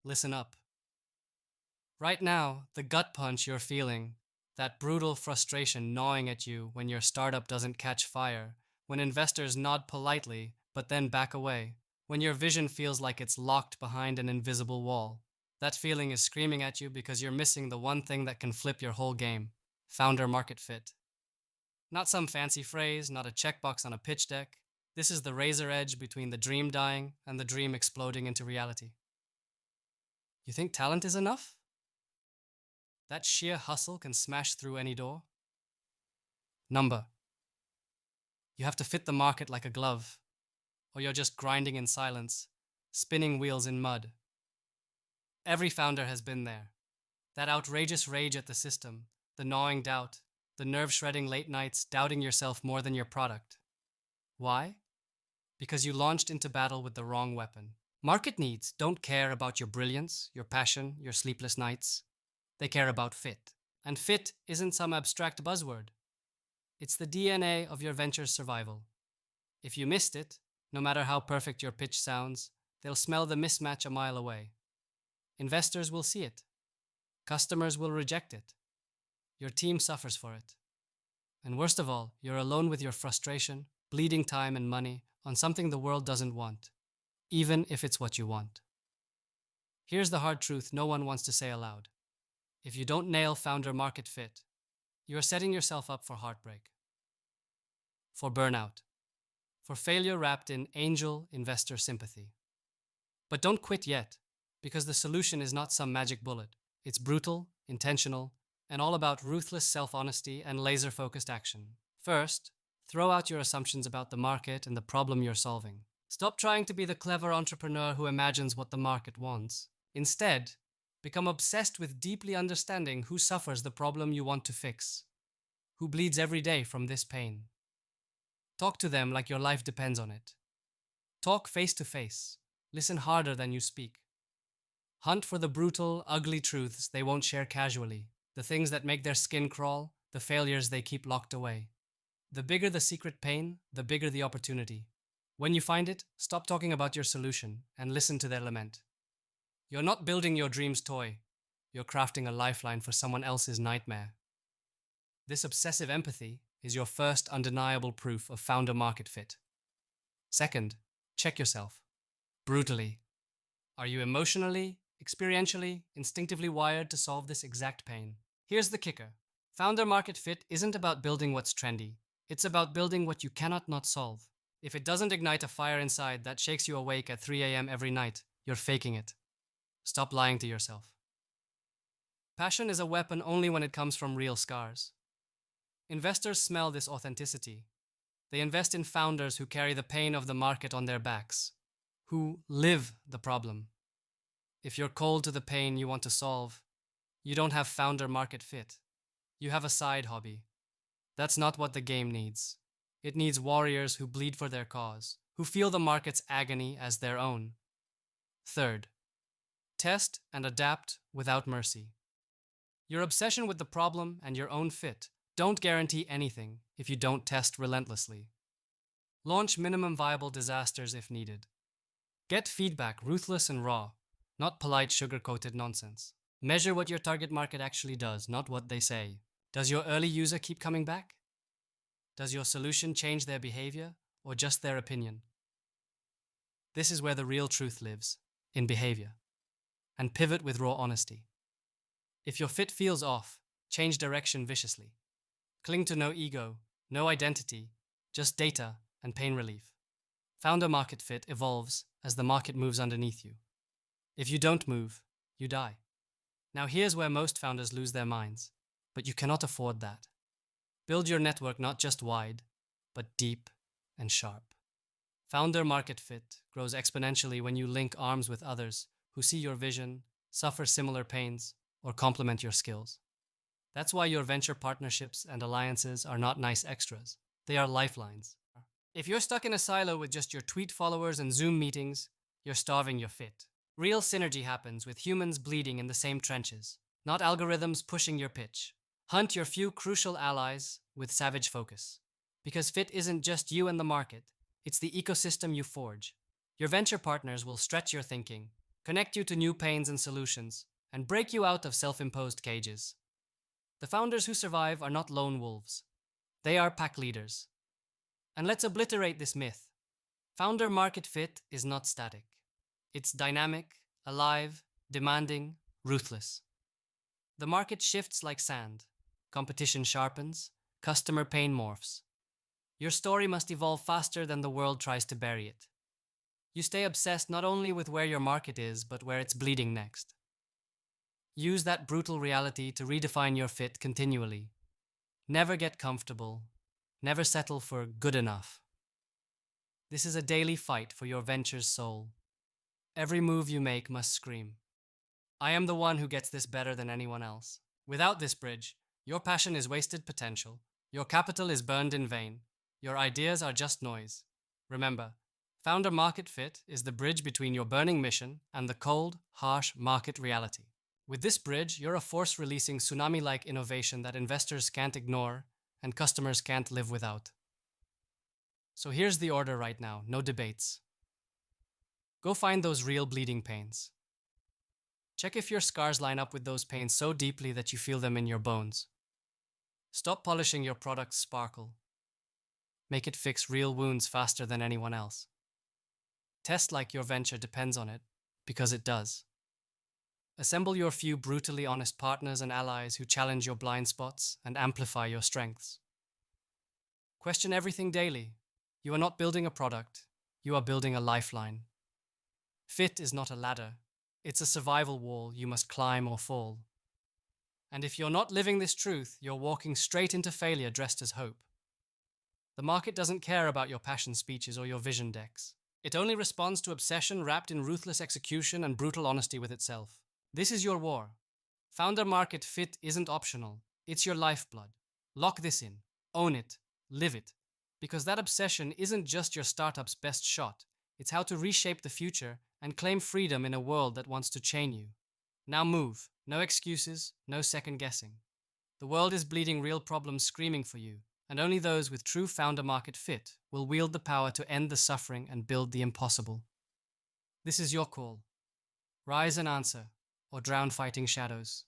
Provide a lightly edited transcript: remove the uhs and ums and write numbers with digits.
listen up. Right now, the gut punch you're feeling, that brutal frustration gnawing at you when your startup doesn't catch fire, when investors nod politely but then back away, when your vision feels like it's locked behind an invisible wall. That feeling is screaming at you because you're missing the one thing that can flip your whole game: founder market fit. Not some fancy phrase, not a checkbox on a pitch deck. This is the razor edge between the dream dying and the dream exploding into reality. You think talent is enough? That sheer hustle can smash through any door? Number. You have to fit the market like a glove, or you're just grinding in silence, spinning wheels in mud. Every founder has been there. That outrageous rage at the system, the gnawing doubt, the nerve-shredding late nights doubting yourself more than your product. Why? Because you launched into battle with the wrong weapon. Market needs don't care about your brilliance, your passion, your sleepless nights. They care about fit. And fit isn't some abstract buzzword. It's the DNA of your venture's survival. If you missed it, no matter how perfect your pitch sounds, they'll smell the mismatch a mile away. Investors will see it. Customers will reject it. Your team suffers for it. And worst of all, you're alone with your frustration, bleeding time and money on something the world doesn't want, even if it's what you want. Here's the hard truth no one wants to say aloud. If you don't nail founder market fit, you are setting yourself up for heartbreak, for burnout, for failure wrapped in angel investor sympathy. But don't quit yet, because the solution is not some magic bullet. It's brutal, intentional, and all about ruthless self-honesty and laser-focused action. First, throw out your assumptions about the market and the problem you're solving. Stop trying to be the clever entrepreneur who imagines what the market wants. Instead, become obsessed with deeply understanding who suffers the problem you want to fix, who bleeds every day from this pain. Talk to them like your life depends on it. Talk face to face. Listen harder than you speak. Hunt for the brutal, ugly truths they won't share casually, the things that make their skin crawl, the failures they keep locked away. The bigger the secret pain, the bigger the opportunity. When you find it, stop talking about your solution and listen to their lament. You're not building your dream's toy. You're crafting a lifeline for someone else's nightmare. This obsessive empathy is your first undeniable proof of founder market fit. Second, check yourself. Brutally. Are you emotionally, experientially, instinctively wired to solve this exact pain? Here's the kicker. Founder market fit isn't about building what's trendy. It's about building what you cannot not solve. If it doesn't ignite a fire inside that shakes you awake at 3 a.m. every night, you're faking it. Stop lying to yourself. Passion is a weapon only when it comes from real scars. Investors smell this authenticity. They invest in founders who carry the pain of the market on their backs, who live the problem. If you're cold to the pain you want to solve, you don't have founder market fit. You have a side hobby. That's not what the game needs. It needs warriors who bleed for their cause, who feel the market's agony as their own. Third, test and adapt without mercy. Your obsession with the problem and your own fit don't guarantee anything if you don't test relentlessly. Launch minimum viable disasters if needed. Get feedback ruthless and raw, not polite sugar-coated nonsense. Measure what your target market actually does, not what they say. Does your early user keep coming back? Does your solution change their behavior or just their opinion? This is where the real truth lives, in behavior. And pivot with raw honesty. If your fit feels off, change direction viciously. Cling to no ego, no identity, just data and pain relief. Founder market fit evolves as the market moves underneath you. If you don't move, you die. Now here's where most founders lose their minds, but you cannot afford that. Build your network not just wide, but deep and sharp. Founder market fit grows exponentially when you link arms with others who see your vision, suffer similar pains, or complement your skills. That's why your venture partnerships and alliances are not nice extras. They are lifelines. If you're stuck in a silo with just your tweet followers and Zoom meetings, you're starving your fit. Real synergy happens with humans bleeding in the same trenches, not algorithms pushing your pitch. Hunt your few crucial allies with savage focus. Because fit isn't just you and the market, it's the ecosystem you forge. Your venture partners will stretch your thinking, connect you to new pains and solutions, and break you out of self-imposed cages. The founders who survive are not lone wolves. They are pack leaders. And let's obliterate this myth. Founder market fit is not static. It's dynamic, alive, demanding, ruthless. The market shifts like sand. Competition sharpens, customer pain morphs. Your story must evolve faster than the world tries to bury it. You stay obsessed not only with where your market is, but where it's bleeding next. Use that brutal reality to redefine your fit continually. Never get comfortable. Never settle for good enough. This is a daily fight for your venture's soul. Every move you make must scream, I am the one who gets this better than anyone else. Without this bridge, your passion is wasted potential. Your capital is burned in vain. Your ideas are just noise. Remember, founder market fit is the bridge between your burning mission and the cold, harsh market reality. With this bridge, you're a force-releasing tsunami-like innovation that investors can't ignore and customers can't live without. So here's the order right now, no debates. Go find those real bleeding pains. Check if your scars line up with those pains so deeply that you feel them in your bones. Stop polishing your product's sparkle. Make it fix real wounds faster than anyone else. Test like your venture depends on it, because it does. Assemble your few brutally honest partners and allies who challenge your blind spots and amplify your strengths. Question everything daily. You are not building a product, you are building a lifeline. Fit is not a ladder, it's a survival wall you must climb or fall. And if you're not living this truth, you're walking straight into failure dressed as hope. The market doesn't care about your passion speeches or your vision decks. It only responds to obsession wrapped in ruthless execution and brutal honesty with itself. This is your war. Founder market fit isn't optional. It's your lifeblood. Lock this in. Own it. Live it. Because that obsession isn't just your startup's best shot. It's how to reshape the future and claim freedom in a world that wants to chain you. Now move. No excuses. No second guessing. The world is bleeding real problems screaming for you, and only those with true founder market fit will wield the power to end the suffering and build the impossible. This is your call. Rise and answer, or drown fighting shadows.